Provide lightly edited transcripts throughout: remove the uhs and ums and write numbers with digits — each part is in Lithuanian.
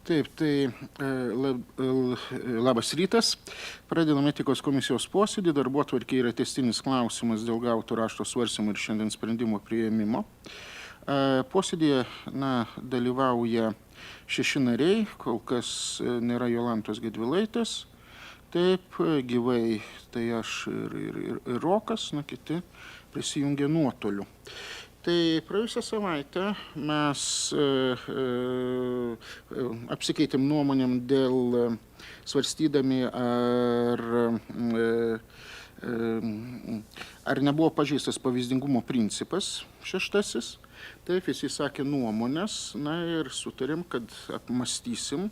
Taip, tai labas rytas. Pradedame etikos komisijos posėdį. Darbotvarkėje yra tęstinis klausimas dėl gauto rašto svarstymo ir šiandien sprendimo priėmimo. Posėdėje dalyvauja 6 nariai, kol kas nėra Jolantos Gedvilaitės. Taip, gyvai tai aš ir Rokas, kiti prisijungė nuotoliu. Tai praėjusią savaitę mes apsikeitėm nuomonėm dėl svarstydami, ar nebuvo pažeistas pavyzdingumo principas 6. Taip, visi sakė nuomonės, ir sutarėm, kad apmąstysim,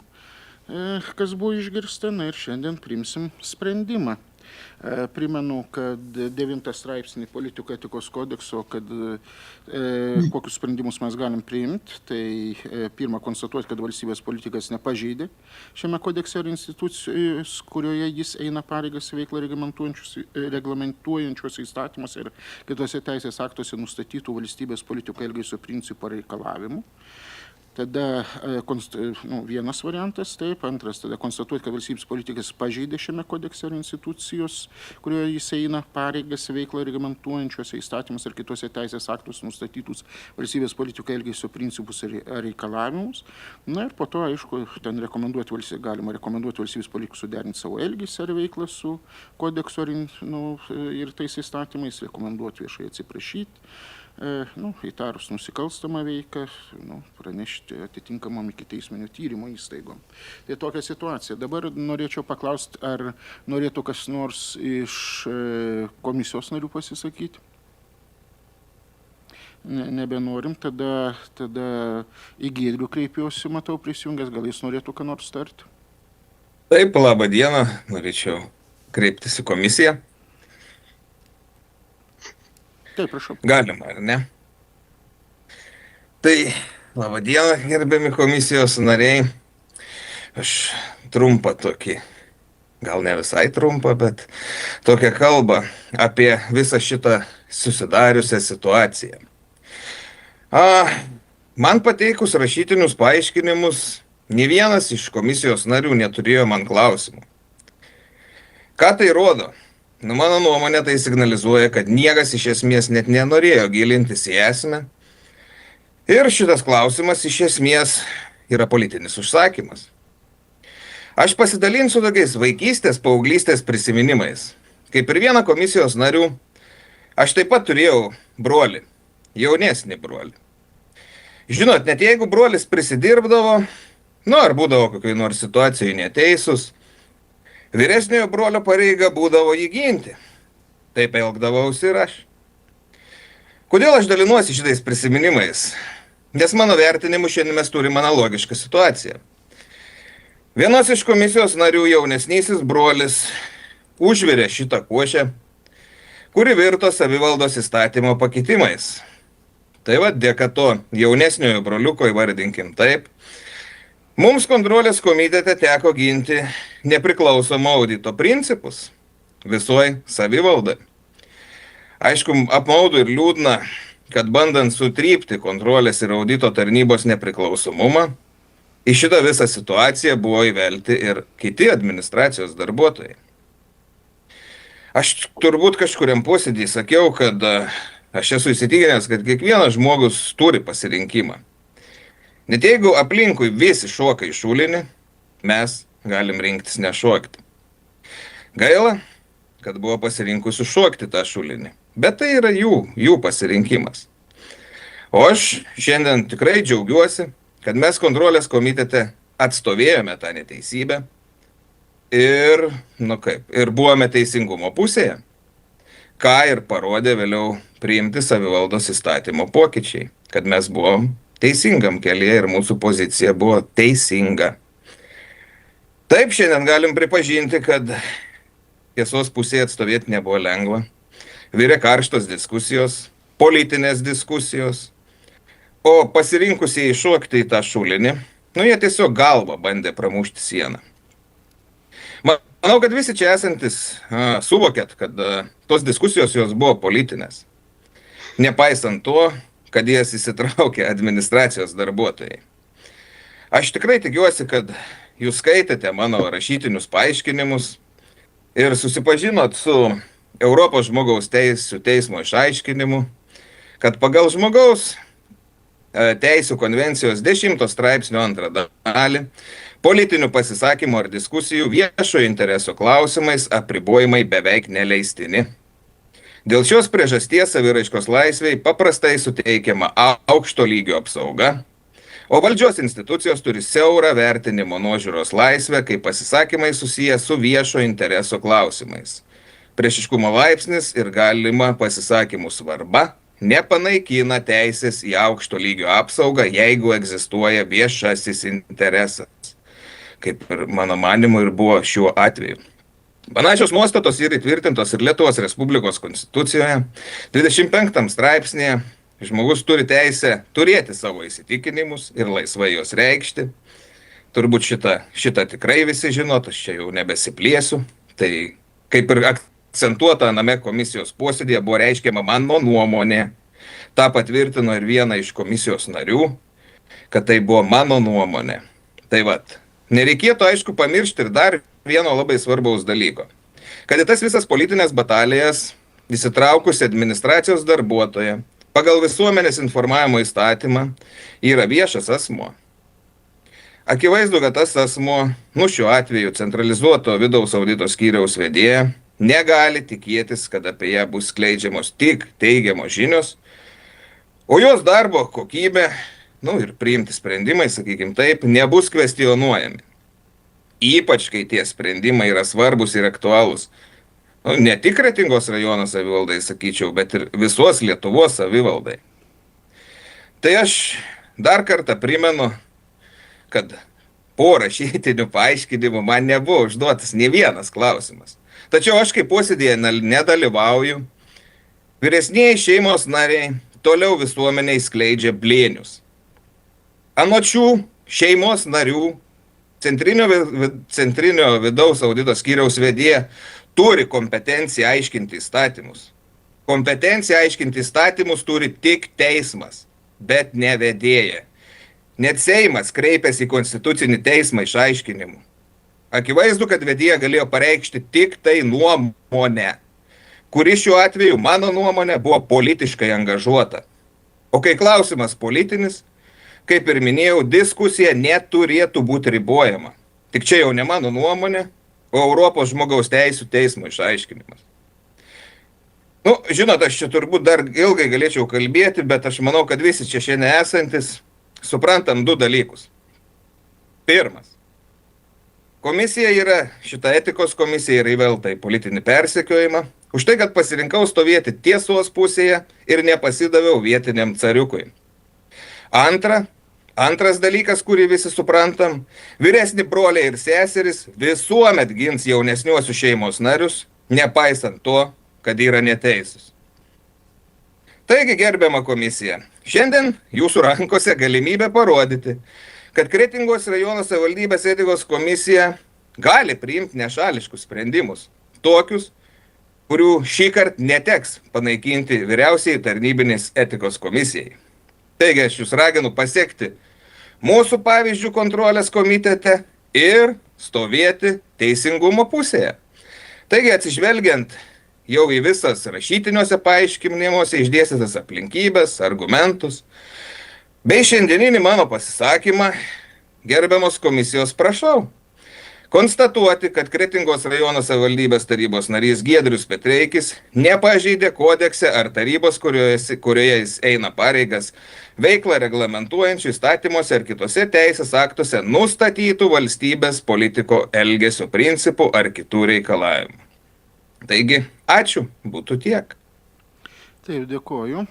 kas buvo išgirsta, ir šiandien priimsim sprendimą. Primenu, kad 9 straipsnį politikų etikos kodekso, kad kokius sprendimus mes galim priimti, tai pirma konstatuoti, kad valstybės politikas nepažeidė šiame kodekse ar institucijos, kurioje jis eina pareigas veiklą reglamentuojančios įstatymus ir kitose teisės aktuose nustatytų valstybės politikų elgesio principų reikalavimų. Tada vienas variantas, taip, antras, tada konstatuoti, kad valstybės politikas pažeidė šiame kodekse ar institucijos, kurioje jis eina pareigas veiklą reglamentuojančiuose įstatymus ir kitose teisės aktus nustatytus valstybės politikų elgesio principus ir reikalavimus. Ir po to, aišku, ten galima rekomenduoti valstybės politikų suderinti savo elgesį ar veiklą su kodeksu ir tais įstatymais, rekomenduoti viešai atsiprašyti. Įtarus nusikalstamą veiką, pranešti atitinkamam ikiteisminio tyrimo įstaigom. Tai tokia situacija. Dabar norėčiau paklausti, ar norėtų kas nors iš komisijos narių pasisakyti? Nebenorim, tada į Giedrių kreipiuosi, matau prisijungęs, gal jis norėtų ką nors tarti? Taip, labą dieną, norėčiau kreiptis į komisiją. Taip, prašau. Galima, ar ne? Tai, labą dieną, gerbiami komisijos nariai. Aš trumpą tokį, gal ne visai trumpą, bet tokią kalbą apie visą šitą susidariusią situaciją. Man pateikus rašytinius paaiškinimus, nė vienas iš komisijos narių neturėjo man klausimų. Ką tai rodo? Mano nuomonė tai signalizuoja, kad niekas iš esmės net nenorėjo gilintis į esmę. Ir šitas klausimas iš esmės yra politinis užsakymas. Aš pasidalinsiu tokiais vaikystės, paauglystės prisiminimais. Kaip ir vieną komisijos narių, aš taip pat turėjau brolį, jaunesnį brolį. Žinot, net jeigu brolis prisidirbdavo, ar būdavo kokioj nors situacijai neteisus, vyresniojo brolio pareiga būdavo jį ginti. Taip elgdavausi ir aš. Kodėl aš dalinuosi šitais prisiminimais? Nes mano vertinimu šiandien mes turime analogišką situaciją. Vienos iš komisijos narių jaunesnysis brolis užvirė šitą košę, kuri virto savivaldos įstatymo pakeitimais. Tai dėka to jaunesniojo broliuko, įvardinkim taip, mums kontrolės komitete teko ginti nepriklausomą audito principus visoj savivaldai. Aišku, apmaudu ir liūdna, kad bandant sutrypti kontrolės ir audito tarnybos nepriklausomumą, į šitą visą situaciją buvo įvelti ir kiti administracijos darbuotojai. Aš turbūt kažkuriam posėdį sakiau, kad aš esu įsitikinęs, kad kiekvienas žmogus turi pasirinkimą. Net jeigu aplinkui visi šoka į šulinį, mes galim rinktis nešokti. Gaila, kad buvo pasirinkusi šokti tą šulinį, bet tai yra jų pasirinkimas. O aš šiandien tikrai džiaugiuosi, kad mes kontrolės komitete atstovėjome tą neteisybę ir buvome teisingumo pusėje, ką ir parodė vėliau priimti savivaldos įstatymo pokyčiai, kad mes buvom teisingam kelyje ir mūsų pozicija buvo teisinga. Taip, šiandien galim pripažinti, kad tiesos pusėje atstovėti nebuvo lengva. Virė karštos diskusijos, politinės diskusijos, o pasirinkusieji šokti į tą šulinį, jie tiesiog galvą bandė pramušti sieną. Manau, kad visi čia esantis suvokėt, kad tos diskusijos jos buvo politinės. Nepaisant to, kad jas įsitraukė administracijos darbuotojai. Aš tikrai tikiuosi, kad jūs skaitėte mano rašytinius paaiškinimus ir susipažinot su Europos žmogaus teisų teismo išaiškinimu, kad pagal žmogaus teisų konvencijos 10 straipsnio 2 dalį politinių pasisakymų ar diskusijų viešojo intereso klausimais apribojimai beveik neleistini. Dėl šios priežasties saviraiškos laisvei paprastai suteikiama aukšto lygio apsauga, o valdžios institucijos turi siaurą vertinimo nuožiūros laisvę, kai pasisakymai susiję su viešo intereso klausimais. Priešiškumo laipsnis ir galima pasisakymų svarba nepanaikina teisės į aukšto lygio apsaugą, jeigu egzistuoja viešasis interesas, kaip ir mano manimu ir buvo šiuo atveju. Panašios nuostatos yra įtvirtintos ir Lietuvos Respublikos Konstitucijoje. 25 straipsnėje žmogus turi teisę turėti savo įsitikinimus ir laisvai juos reikšti. Turbūt šitą tikrai visi žinot, aš čia jau nebesiplėsiu. Tai kaip ir akcentuota aname komisijos posėdėje buvo reiškiama mano nuomonė. Ta patvirtino ir viena iš komisijos narių, kad tai buvo mano nuomonė. Tai vat, nereikėtų aišku pamiršti ir dar vieno labai svarbaus dalyko. Kad į tas visas politinės batalijas įsitraukusi administracijos darbuotoja pagal visuomenės informavimo įstatymą yra viešas asmuo. Akivaizdu, kad tas asmuo, šiuo atveju centralizuoto vidaus audito skyriaus vedėja, negali tikėtis, kad apie ją bus skleidžiamos tik teigiamos žinios, o jos darbo kokybė, ir priimti sprendimai, sakykime taip, nebus kvestionuojami. Ypač, kai tie sprendimai yra svarbus ir aktualūs. Ne tik Kretingos rajono savivaldai, sakyčiau, bet ir visos Lietuvos savivaldai. Tai aš dar kartą primenu, kad po rašytinių paaiškinimų man nebuvo užduotas nė vienas klausimas. Tačiau aš kaip posėdėje nedalyvauju, vyresnieji šeimos nariai toliau visuomeniai skleidžia blėnius. Anot šių šeimos narių centrinio vidaus audito skyriaus vedėja turi kompetenciją aiškinti įstatymus. Kompetenciją aiškinti įstatymus turi tik teismas, bet ne vedėja. Net Seimas kreipėsi į Konstitucinį teismą išaiškinimu. Akivaizdu, kad vedėja galėjo pareikšti tik tai nuomonę, kuri šiuo atveju, mano nuomonė, buvo politiškai angažuota. O kai klausimas politinis, kaip ir minėjau, diskusija neturėtų būti ribojama. Tik čia jau ne mano nuomonė, o Europos žmogaus teisų teismo išaiškinimas. Žinot, aš čia turbūt dar ilgai galėčiau kalbėti, bet aš manau, kad visi čia šiandien esantis suprantam 2 dalykus. Pirmas. Šita etikos komisija yra įvelta į politinį persekiojimą, už tai, kad pasirinkau stovėti tiesos pusėje ir nepasidaviau vietiniam cariukui. Antras dalykas, kurį visi suprantam, vyresni broliai ir seserys visuomet gins jaunesniuosius šeimos narius, nepaisant to, kad yra neteisūs. Taigi, gerbiama komisija, šiandien jūsų rankose galimybė parodyti, kad Kretingos rajono savivaldybės etikos komisija gali priimti nešališkus sprendimus, tokius, kurių šįkart neteks panaikinti vyriausiai tarnybinės etikos komisijai. Taigi aš jūs raginu pasiekti mūsų pavyzdžių kontrolės komitete ir stovėti teisingumo pusėje. Taigi atsižvelgiant jau į visas rašytiniuose paaiškinimuose išdėstytas aplinkybės, argumentus, bei šiandieninį mano pasisakymą, gerbiamos komisijos prašau konstatuoti, kad Kretingos rajono savivaldybės tarybos narys Giedrius Petreikis nepažeidė kodekse ar tarybos, kurioje jis eina pareigas, veiklą reglamentuojančių įstatymuose ar kitose teisės aktuose nustatytų valstybės politiko elgesio principų ar kitų reikalavimų. Taigi, ačiū, būtų tiek. Taip, dėkoju.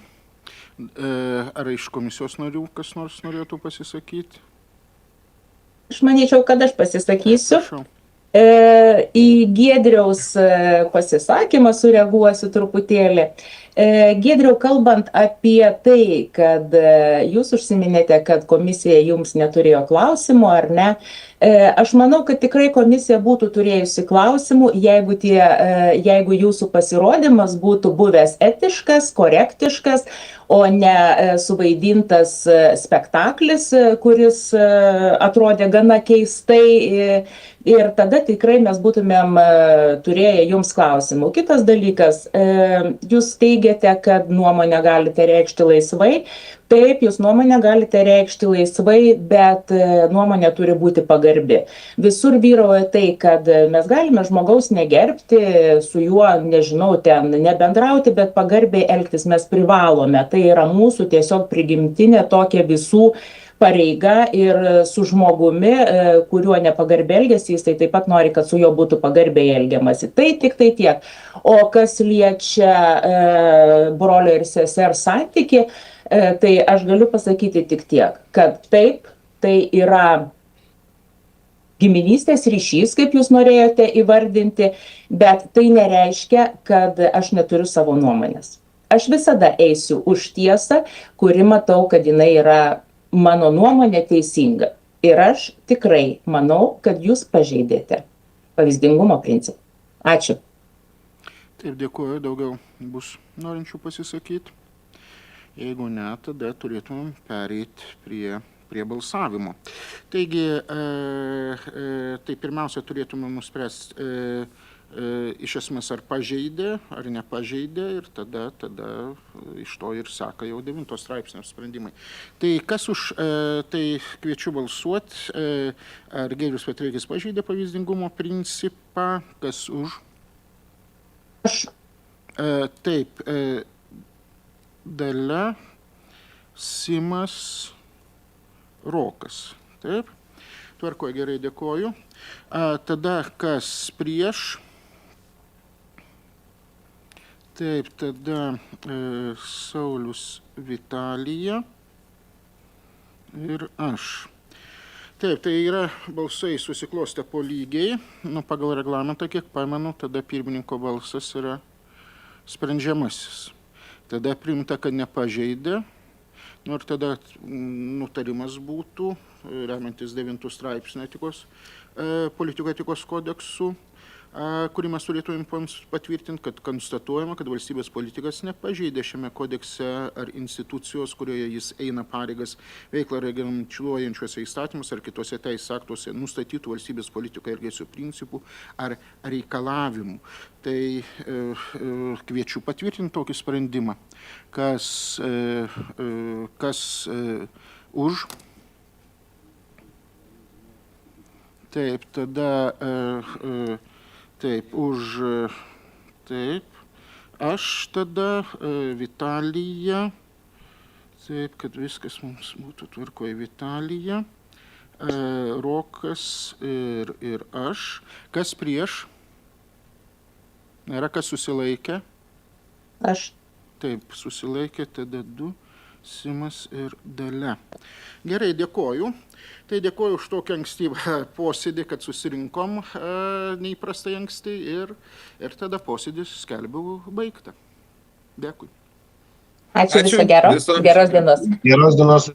Ar iš komisijos narių kas nors norėtų pasisakyti? Aš manyčiau, kad aš pasisakysiu. Prašau. Į Giedriaus pasisakymą sureaguosiu truputėlį. Giedriau, kalbant apie tai, kad jūs užsiminėte, kad komisija jums neturėjo klausimų, ar ne? Aš manau, kad tikrai komisija būtų turėjusi klausimų, jeigu jūsų pasirodymas būtų buvęs etiškas, korektiškas, o ne suvaidintas spektaklis, kuris atrodė gana keistai. Ir tada tikrai mes būtumėm turėję jums klausimų. Kitas dalykas, jūs teigiate, kad nuomonę galite reikšti laisvai. Taip, jūs nuomonę galite reikšti laisvai, bet nuomonė turi būti pagarbi. Visur vyrauja tai, kad mes galime žmogaus negerbti, su juo, nežinau, ten nebendrauti, bet pagarbiai elgtis mes privalome. Tai yra mūsų tiesiog prigimtinė tokia visų pareiga ir su žmogumi, kuriuo nepagarbiai elgiasi, jis tai taip pat nori, kad su juo būtų pagarbiai elgiamasi. Tai tik tai tiek. O kas liečia brolio ir sesers santyki, tai aš galiu pasakyti tik tiek, kad taip, tai yra giminystės ryšys, kaip jūs norėjote įvardinti, bet tai nereiškia, kad aš neturiu savo nuomonės. Aš visada eisiu už tiesą, kuri matau, kad jinai yra mano nuomonė teisinga. Ir aš tikrai manau, kad jūs pažeidėte pavyzdingumo principą. Ačiū. Taip, dėkuoju, daugiau bus norinčių pasisakyti. Jeigu ne, tada turėtumėm pereiti prie balsavimo. Taigi, tai pirmiausia turėtumėm nuspręsti iš esmės ar pažeidė, ar nepažeidė ir tada iš to ir seka jau 9 straipsnio sprendimai. Tai kas už, tai kviečiu balsuoti, ar Giedrius Petreikis pažeidė pavyzdingumo principą, kas už? Aš. Taip, Dalia, Simas, Rokas. Taip, tvarkoju, gerai, dėkoju. Tada kas prieš? Taip, tada Saulius, Vitalija ir aš. Taip, tai yra balsai susiklostę po lygiai. Pagal reglamentą, kiek pamenu, tada pirmininko balsas yra sprendžiamasis. Tada priimta, kad nepažeidė. Ir tada nutarimas būtų, remiantis 9 straipsnio politikų etikos kodeksų, kurį mes turėtumėm patvirtinti, kad konstatuojama, kad valstybės politikas nepažeidė šiame kodekse ar institucijos, kurioje jis eina pareigas veiklą reglamentuojančiuose įstatymus ar kitose teisės aktuose nustatytų valstybės politiko elgesio principų ar reikalavimų. Tai kviečiu patvirtinti tokį sprendimą. Kas už? Taip, tada taip, už, taip, aš tada, Vitalija, taip, kad viskas mums būtų tvarkoje, Vitalija, Rokas ir aš. Kas prieš? Nėra, kas susilaikė? Aš. Taip, susilaikė, tada 2, Simas ir Dalia. Gerai, dėkoju. Tai dėkoju už tokį ankstyvą posėdį, kad susirinkom neįprastai anksti ir tada posėdis skelbiu baigtą. Dėkui. Ačiū, viso gero. Geros dienos. Geros dienos.